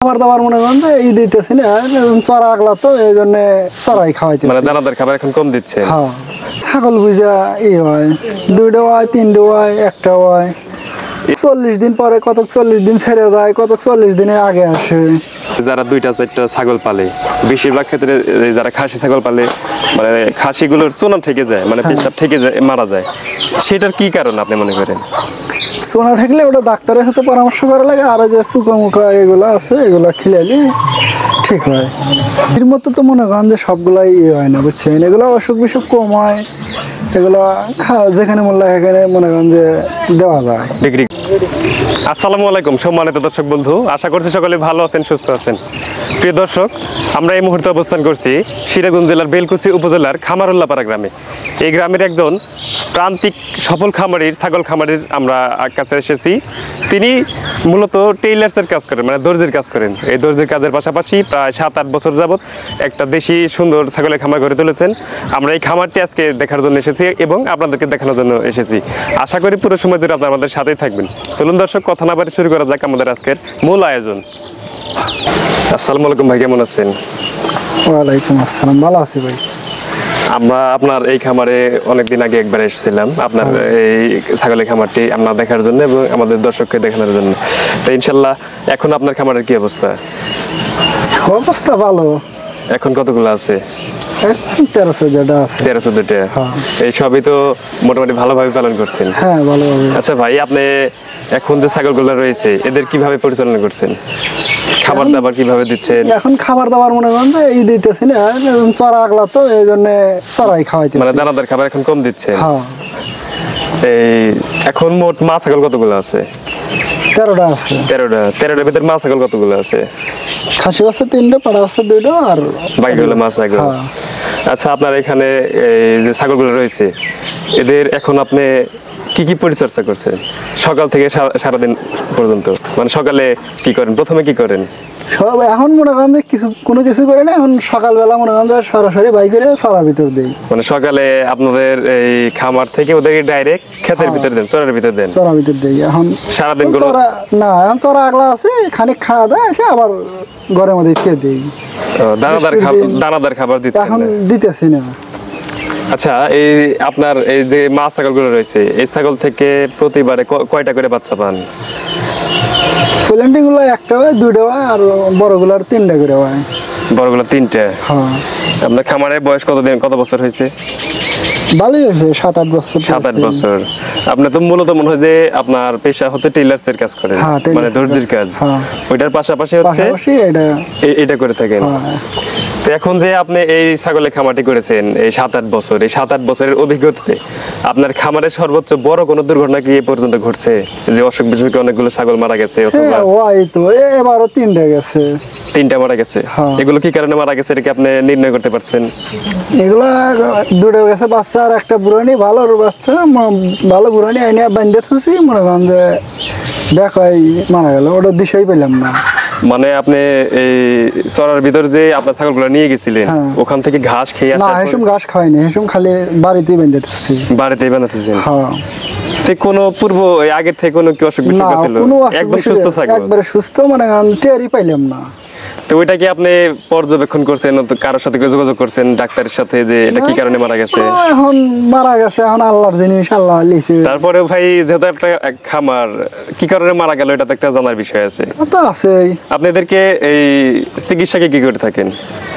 খাবার দাবার মনে করেন যে ই দিতেছি না, চড়া আগলা তো এই জন্য চড়াই খাওয়াইতে মানে দানাদার খাবার এখন কম দিচ্ছে। হ্যাঁ, ছাগল বুঝা ই হয়, 2টা হয় 3টা হয় 1টা হয়। 40 দিন পরে কত 40 দিন ছেড়ে যায়, কত 40 দিনের আগে আসে। যারা 2টা 4টা ছাগল পালে, বেশিরভাগ ক্ষেত্রে যারা খাসি ছাগল পালে মানে খাসিগুলোর চোনা থেকে যায়, মানে পেশাব থেকে যায়, মারা যায়। সেটার কি কারণ আপনি মনে করেন? সোনা থাকলে ওটা ডাক্তারের সাথে পরামর্শ করা লাগে, আর যে চুকা মুখা এগুলো আছে এগুলা খিলাইলে ঠিক হয়। এর মতো তো মনে করেন যে সবগুলাই হয় না, বুঝছেন? এগুলো অসুখ বিসুখ কম হয়, এগুলো যেখানে মূল্য সেখানে মনে করেন যে দেওয়া যায়। ডিগ্রি। আসসালামু আলাইকুম সম্মানিত দর্শক বন্ধু, আশা করছি সকলে ভালো আছেন, সুস্থ আছেন। প্রিয় দর্শক, আমরা এই মুহূর্তে অবস্থান করছি সিরাজগঞ্জ জেলার বেলকুচি উপজেলার খামারুল্লাপাড়া গ্রামে। এই গ্রামের একজন প্রান্তিক সফল খামারির, ছাগল খামারির আমরা কাছে এসেছি। তিনি মূলত টেইলার্সের কাজ করেন, মানে দর্জির কাজ করেন। এই দর্জির কাজের পাশাপাশি প্রায় 7-8 বছর যাবত একটা দেশি সুন্দর ছাগলের খামার গড়ে তুলেছেন। আমরা এই খামারটি আজকে দেখার জন্য এসেছি এবং আপনাদেরকে দেখানোর জন্য এসেছি। আশা করি পুরো সময় ধরে আপনারা আমাদের সাথেই থাকবেন। চলুন দর্শক, কথা না বাড়ি শুরু করা যাক আমাদের আজকের মূল আয়োজন। আসসালামু আলাইকুম ভাই, কেমন আছেন? ওয়ালাইকুম আসসালাম, ভালো আছি ভাই। আমরা আপনার এই খামারে অনেকদিন আগে একবার এসেছিলাম, আপনার এই ছাগলের খামারটি আমরা দেখার জন্য এবং আমাদের দর্শককে দেখানোর জন্য। তো ইনশাল্লাহ এখন আপনার খামারের কি অবস্থা? অবস্থা ভালো। এখন কতগুলো আছে? 13-14টা আছে। 13-14টা। হ্যাঁ। এই সবই তো মোটামুটি ভালোভাবে পালন করছেন। হ্যাঁ, ভালোভাবে। আচ্ছা ভাই, আপনি এখন যে ছাগলগুলো রয়েছে এদের কিভাবে পরিচালনা করছেন? খাবার দাবার কিভাবে দিচ্ছেন? এখন খাবার দাবার মনে করেন যে ই দিতেছি না, চড়া আগলা তো এই জন্য চড়াই খাওয়াইতে। মানে দানাদার খাবার এখন কম দিচ্ছেন। হ্যাঁ। এই এখন মোট মা ছাগল কতগুলো আছে? 13টা আছে। 13টার ভিতর মা ছাগল কতগুলো আছে? খাসি আছে 3টা, পাড়া আছে 2টা, আর বাকিগুলো মা ছাগল। হ্যাঁ। আচ্ছা, আপনার এখানে এই যে ছাগলগুলো রয়েছে এদের এখন আপনি কি কি পরিচর্যা করছেন সকাল থেকে সারাদিন পর্যন্ত? মানে সকালে কি করেন, প্রথমে কি করেন? সব এখন মনে করেন যে কোনো কিছু করে না, এখন সকালবেলা মনে করেন যে সরাসরি বাইক করে চড়া ভিতর দেই। মানে সকালে আপনাদের এই খামার থেকে ওদেরকে ডাইরেক্ট ক্ষেতের ভিতর দেন, চড়ার ভিতর দেন? চড়া ভিতর দেই। এখন সারাদিন চড়া না, এখন চড়া আগলা আছে, খানিক খাওয়া দাওয়া এসে আবার ঘরের মধ্যে খেয়ে দেই। দানাদার খাবার দিচ্ছেন? এখন দিতেছি না। আচ্ছা, এই আপনার এই যে মা ছাগলগুলো রয়েছে এই ছাগল থেকে প্রতিবারে কয়টা করে বাচ্চা পান? পোল্যান্ডি গুলো 1টা হয়, 2টা হয়, আর বড়গুলোর 3টা করে হয়। বড়গুলো 3টে। হ্যাঁ। আপনার খামারের বয়স কত বছর হয়েছে? ভালোই হয়েছে, 7-8 বছর। 7-8 বছর। আপনার তো মূলত মনে হয় যে আপনার পেশা হচ্ছে টেইলার্সের কাজ করেন, মানে দর্জির কাজ। ওইটার পাশাপাশি হচ্ছে এটা করে থাকেন। তো এখন যে আপনি এই ছাগলের খামারটি করেছেন এই 7-8 বছর, এই 7-8 বছরের অভিজ্ঞতাতে আপনার খামারের সর্বোচ্চ বড় কোনো দুর্ঘটনা কি এ পর্যন্ত ঘটছে? যে অসুখ বিসুখে অনেকগুলো ছাগল মারা গেছে, অথবা ওই তো এবারও 3টা গেছে। 3টা মারা গেছে। এগুলো কি কারণে মারা গেছে এটা কি আপনি নির্ণয় করতে পারছেন? এগুলা 2টা গেছে বাচ্চা, আর একটা বুড়ানি, ভালো বাচ্চা, ভালো বুড়ানি আইনে বান্ধে থাকছি, মনে করেন যে দেখাই মারা গেল, ওটা দিশাই পেলাম না। মানে আপনি এই চড়ার ভিতর যে আপনার ছাগলগুলো নিয়ে গেছিলেন ওখান থেকে ঘাস খেয়ে না, হেসুম ঘাস খাইনি, হেসুম খালি বাড়িতেই বান্ধে থাকছি। বাড়িতেই বানাতেছেন? হ্যাঁ। কোনো পূর্ব আগের থেকে কোনো কি অসুখ বিসুখ ছিল? একদম সুস্থ ছাগল, একবারে সুস্থ, মানে টেরই পাইলাম না। তো ওইটা কি আপনি পর্যবেক্ষণ করছেন, কারোর সাথে যোগাযোগ করছেন ডাক্তারের সাথে যে এটা কি কারণে মারা গেছে? এখন মারা গেছে, এখন আল্লাহর জিনিস, আল্লাহ লিখে। তারপরে ভাই, যেহেতু একটা খামার কি কারণে মারা গেল এটা তো একটা জানার বিষয় আছে। তো আছেই। আপনাদেরকে এই চিকিৎসাকে কি করে থাকেন?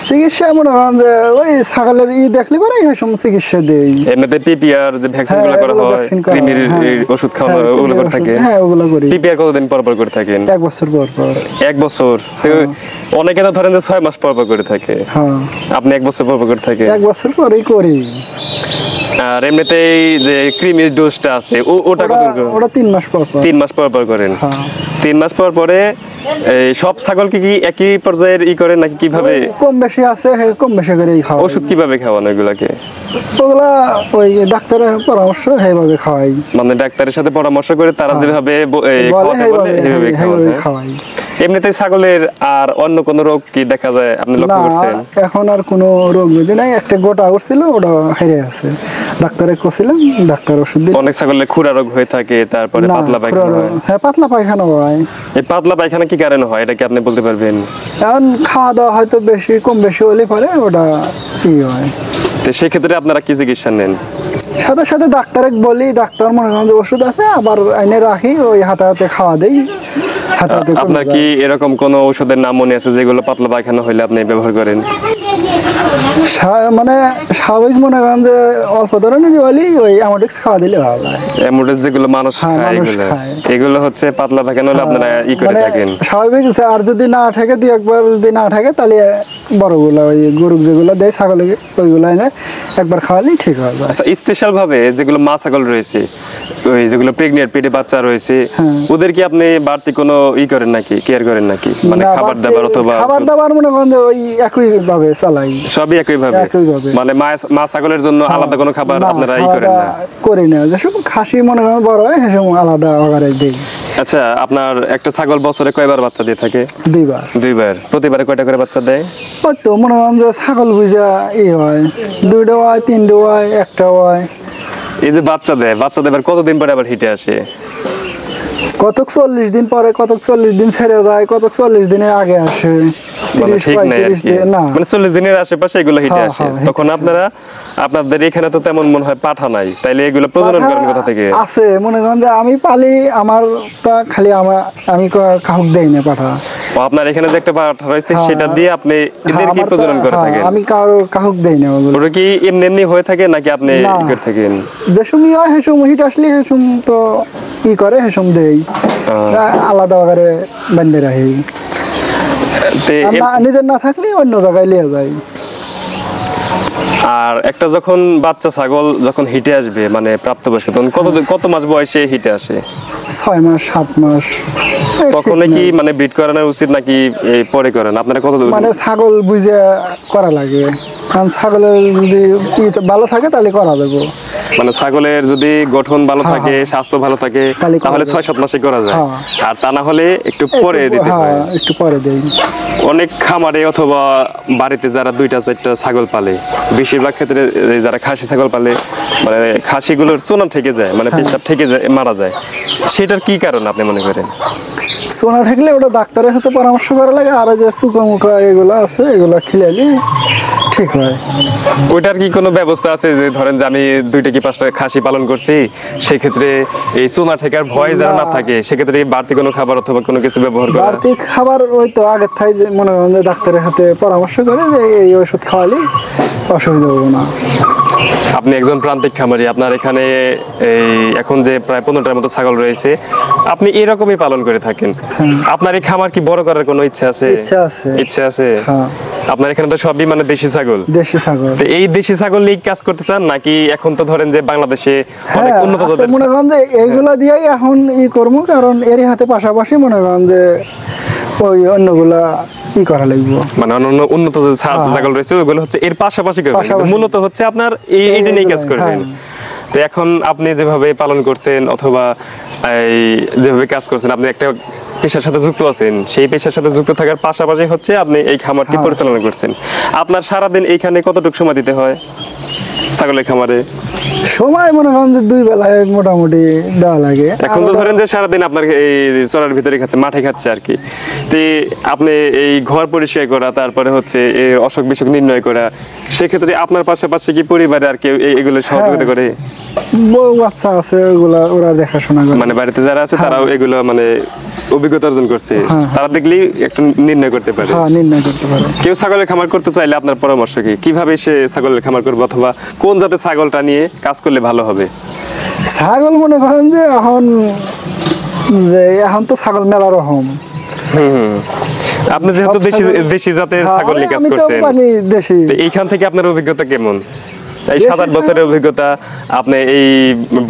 চিকিৎসা মনে করেন যে ওই ছাগলের দেখলে পরে এই সময় চিকিৎসা দেই। এমনিতে পিপিআর যে ভ্যাকসিনগুলো করা হয়, কৃমির ওষুধ খাওয়ানো, ওগুলো করে থাকেন? হ্যাঁ, ওগুলো করি। পিপিআর কতদিন পর পর করে থাকেন? 1 বছর পর পর। 1 বছর? অনেকে তো ধরেন যে 6 মাস পর পর করে থাকে। হ্যাঁ। আপনি 1 বছর পর পর করে থাকেন? 1 বছর পরেই করি। আর এমনিতে যে ক্রিমির ডোজটা আছে ওটা কত? ওটা 3 মাস পর পর। 3 মাস পর পর করেন? হ্যাঁ। 3 মাস পর পরে এই সব ছাগলকে কি একই পর্যায়ের করেন নাকি কিভাবে? কম বেশি আছে, কম বেশি করেই খাওয়া। ওষুধ কিভাবে খাওয়ানো এগুলাকে? ওগুলা ওই ডাক্তারের পরামর্শ সেইভাবে খাওয়াই। মানে ডাক্তারের সাথে পরামর্শ করে তারা যেভাবে খাওয়াই। এমনিতে ছাগলের আর অন্য কোন রোগ কি দেখা যায় আপনি না, লক্ষ্য করছেন? এখন আর কোনো রোগ ব্যাধি নাই, একটা গোটা উঠছিল ওটা হেরে আছে, ডাক্তারে কছিলাম, ডাক্তার ওষুধ দিল। অনেক ছাগলের খুরা রোগ হয়ে থাকে, তারপরে না, পাতলা পায়খানা পুরো- হয়। হ্যাঁ পাতলা পায়খানা হয়। এই পাতলা পায়খানা কি কারণে হয় এটা কি আপনি বলতে পারবেন? এখন খাওয়া দাওয়া হয়তো বেশি কম বেশি হলে পরে ওটা কি হয়। তো সেক্ষেত্রে আপনারা কি চিকিৎসা নেন? সাথে সাথে ডাক্তারে বলি, ডাক্তার মনে করেন যে ওষুধ আছে, আবার এনে রাখি, ওই হাতে হাতে খাওয়া দেই, হাতে হাতে কমে আপনার যায়। কি এরকম কোন ওষুধের নাম মনে আছে যেগুলো পাতলা পায়খানা হলে আপনি ব্যবহার করেন? মানে স্বাভাবিক মনে করেন যে অল্প ধরনের হলেই ওই অ্যামোডিক্স খাওয়া দিলে ভালো হয়। এমুরেজ যেগুলো মানুষ হ্যাঁ, খায় মানুষ এগুলো খায়। এগুলো হচ্ছে পাতলা পায়খানা হলে আপনারা ই করে মানে থাকেন। স্বাভাবিক যে আর যদি না থাকে দুই একবার যদি না থাকে তাহলে বড়গুলো ওই গরু যেগুলো দেয় ছাগলকে ওইগুলো এনে একবার খাওয়ালেই ঠিক হয়ে যায়। আচ্ছা, স্পেশাল ভাবে যেগুলো মা ছাগল রয়েছে, ওই যেগুলো প্রেগনেন্ট পেটে বাচ্চা রয়েছে, হ্যাঁ। ওদের কি আপনি বাড়তি কোনো ই করেন নাকি, কেয়ার করেন নাকি, মানে না, খাবার বাড়তি দাবার অথবা খাবার দাবার মনে করেন যে ওই একই ভাবে চালাই। সবই একই ভাবে? একইভাবে। মানে মা ছাগলের জন্য আলাদা কোনো খাবার না, আপনারা ই খাওয়া করেন না? দাওয়া করি না, যেসব খাসি মনে করেন বড় হয় সেসব আলাদা আকারে দিই। আচ্ছা, আপনার একটা ছাগল বছরে কয়বার বাচ্চা দিয়ে থাকে? দুইবার। দুইবার। প্রতিবারে কয়টা করে বাচ্চা দেয়? ওই তো মনে করেন যে ছাগল বুঝা হয়, দুইটা হয়, তিনটা হয়, একটা হয়। এই যে বাচ্চা দেয়, বাচ্চা দেবার কতদিন পরে আবার হিটে আসে? কতক 40 দিন পরে, কতক 40 দিন ছেড়ে যায়, কতক 40 দিনের আগে আসে, মানে 30 ঠিক নাই আর 35 কি। দিন না। মানে 40 দিনের আশেপাশে এগুলো হিটে হ্যাঁ, আসে। হ্যাঁ, হিটে তখন আসে। আপনাদের এখানে তো তেমন মনে হয় পাঠা নাই, তাইলে এগুলো প্রজনন করেন কোথা থেকে? আছে মনে করেন যে আমি পালি, আমার তা খালি আমি কাহুক দেই না পাঠা। ও, আপনার এখানে যে একটা পাঠা রয়েছে হ্যাঁ। সেটা দিয়ে আপনি এদের কি আমার তা- প্রজনন করে হ্যাঁ, থাকেন? আমি কাহুক দেই না ওগুলো। ওটা কি এমনি এমনি হয়ে থাকে নাকি আপনি না। ই করে থাকেন? যে সময় হয় সেসম হিট আসলে সেসম তো ই করে সেসম দেই, আলাদা করে বেঁধে রাখি। তে আর নিজের না থাকলে অন্য জায়গায় লিয়ে যাই। আর একটা যখন বাচ্চা ছাগল যখন হিটে আসবে, মানে প্রাপ্তবয়স্ক, তখন কত মাস বয়সে হিটে আসে? 6 মাস 7 মাস। এই ঠিক তখন কি নাই। মানে ব্রিড করানো উচিত নাকি এই পরে করেন আপনারা? কত মানে ছাগল বুঝে করা লাগে, কারণ ছাগলের যদি ভালো থাকে তাহলে করা যাবে। মানে ছাগলের যদি গঠন ভালো হ্যাঁ, থাকে, স্বাস্থ্য ভালো থাকে, তাহলে করা তাহলে যায়। 6-7 মাসে করা যায়। হ্যাঁ। আর তা না হলে একটু পরে দিতে হয়। একটু পরে দেই। অনেক খামারে অথবা বাড়িতে যারা 2-4টা ছাগল পালে, বেশিরভাগ ক্ষেত্রে এই যারা খাসি ছাগল পালে, মানে খাসিগুলোর চোনা থেকে যায়, মানে পেশাব থেকে যায়, মারা যায়। সেটার কি কারণ আপনি মনে করেন? সোনা থাকলে ওটা ডাক্তারের সাথে পরামর্শ করা লাগে, আর যে চুকা মুখা এগুলো আছে এগুলো খিলাইলে ঠিক হয়। ওইটার কি কোনো ব্যবস্থা আছে যে ধরেন যে আমি 2টা কি 5টা খাসি পালন করছি, সেক্ষেত্রে এই চোনা ঠেকার ভয় যেন না থাকে, সেক্ষেত্রে কি বাড়তি কোনো খাবার অথবা কোনো কিছু ব্যবহার করা? বাড়তি খাবার ওই তো আগের থাই মনে করেন যে ডাক্তারের সাথে পরামর্শ করে যে এই ওষুধ খাওয়ালে অসুবিধা হবে না। আপনি একজন প্রান্তিক খামারি, আপনার এখানে এই এখন যে প্রায় 15টার মতো ছাগল রয়েছে, আপনি এরকমই পালন করে থাকেন। আপনার এই খামার কি বড় করার কোনো ইচ্ছা আছে? ইচ্ছা আছে। ইচ্ছা আছে? হ্যাঁ। আপনার এখানে তো সবই মানে দেশি ছাগল। দেশি ছাগল। তো এই দেশি ছাগল নিয়ে কাজ করতে চান নাকি এখন তো ধরেন যে বাংলাদেশে অনেক হ্যাঁ, উন্নত আছে, জাতের মনে করেন যে এইগুলা দিয়েই এখন ই করবো, কারণ এরই হাতে পাশাপাশি মনে করেন যে ওই অন্যগুলা ই করা লাগবে। মানে অন্যান্য উন্নত যে ছাগল রয়েছে ওগুলো হচ্ছে এর পাশাপাশি করবেন, কিন্তু পাশাপাশি। মূলত হচ্ছে আপনার এইটা নিয়ে কাজ করবেন। তো এখন আপনি যেভাবে পালন করছেন অথবা এই যেভাবে কাজ করছেন, আপনি একটা পেশার সাথে যুক্ত আছেন, সেই পেশার সাথে যুক্ত থাকার পাশাপাশি হচ্ছে আপনি এই খামারটি পরিচালনা করছেন। আপনার সারাদিন এইখানে কতটুকু সময় দিতে হয় ছাগলের খামারে? সময় মনে করেন যে 2 বেলায় মোটামুটি দেওয়া লাগে। এখন তো ধরেন যে সারাদিন আপনার এই চড়ার ভিতরে খাচ্ছে, মাঠে খাচ্ছে আর কি। তো আপনি এই ঘর পরিষ্কার করা, তারপরে হচ্ছে এই অসুখ বিসুখ নির্ণয় করা, সেক্ষেত্রে আপনার পাশাপাশি কি পরিবারে আর কেউ এগুলো সহযোগিতা করে? বউ বাচ্চা আছে, ওগুলা ওরা দেখাশোনা করে। মানে বাড়িতে যারা আছে তারাও এগুলো মানে অভিজ্ঞতা অর্জন করছে, তারা দেখলেই একটু নির্ণয় করতে পারে। হ্যাঁ, নির্ণয় করতে পারে। কেউ ছাগলের খামার করতে চাইলে আপনার পরামর্শ কি? কিভাবে সে ছাগলের খামার করবে অথবা কোন জাতের ছাগলটা নিয়ে কাজ করলে ভালো হবে? ছাগল মনে করেন যে এখন তো ছাগল মেলা রকম। আপনি যেহেতু সব ছাগল- দেশি জাতের হ্যাঁ, ছাগল নিয়ে কাজ আমি তো করছেন, মানে দেশি। তো এইখান থেকে আপনার অভিজ্ঞতা কেমন? এই দেশি 7-8 বছরের অভিজ্ঞতা, আপনি এই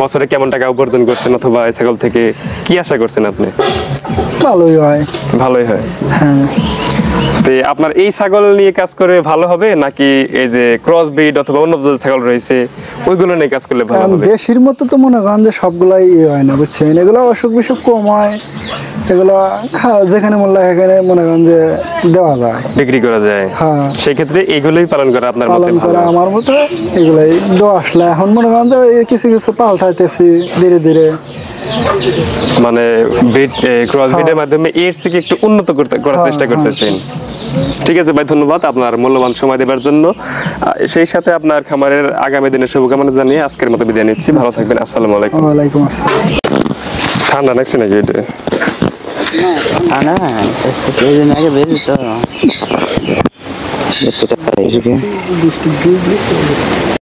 বছরে কেমন টাকা উপার্জন করছেন অথবা এই ছাগল থেকে কি আশা করছেন আপনি? ভালোই হয়। ভালোই হয়। হ্যাঁ। তো আপনার এই ছাগল নিয়ে কাজ করে ভালো হবে নাকি এই যে ক্রস ব্রিড অথবা উন্নত জাতের ছাগল রয়েছে ওইগুলো নিয়ে কাজ করলে ভালো কারণ হবে? দেশির মতো তো মনে করেন যে সবগুলাই হয় না বুঝছেন, এগুলো অসুখ বিসুখ কম হয়, এগুলো যেখানে মূল্য সেখানে মনে করেন যে দেওয়া যায়, বিক্রি করা যায়। হ্যাঁ সেই ক্ষেত্রে এগুলোই পালন করা আপনার মতে পালন ভালো। করা আমার মতো এগুলাই দেওয়া আসলে এখন মনে করেন যে এই কিছু কিছু পাল্টাইতেছি ধীরে ধীরে। মানে ব্রিড ক্রস ব্রিডের মাধ্যমে এর থেকে একটু উন্নত করার হ্যাঁ, চেষ্টা হ্যাঁ। করতেছেন। ঠিক আছে ভাই, ধন্যবাদ আপনার মূল্যবান সময় দেওয়ার জন্য। সেই সাথে আপনার খামারের আগামী দিনের শুভকামনা জানিয়ে আজকের মতো বিদায় নিচ্ছি। ভালো থাকবেন, আসসালামু আলাইকুম। ওয়ালাইকুম আসসালাম। ঠান্ডা লাগছে নাকি এটা? Ana, este es de nadie ve todo. Esto está ahí, ¿sí?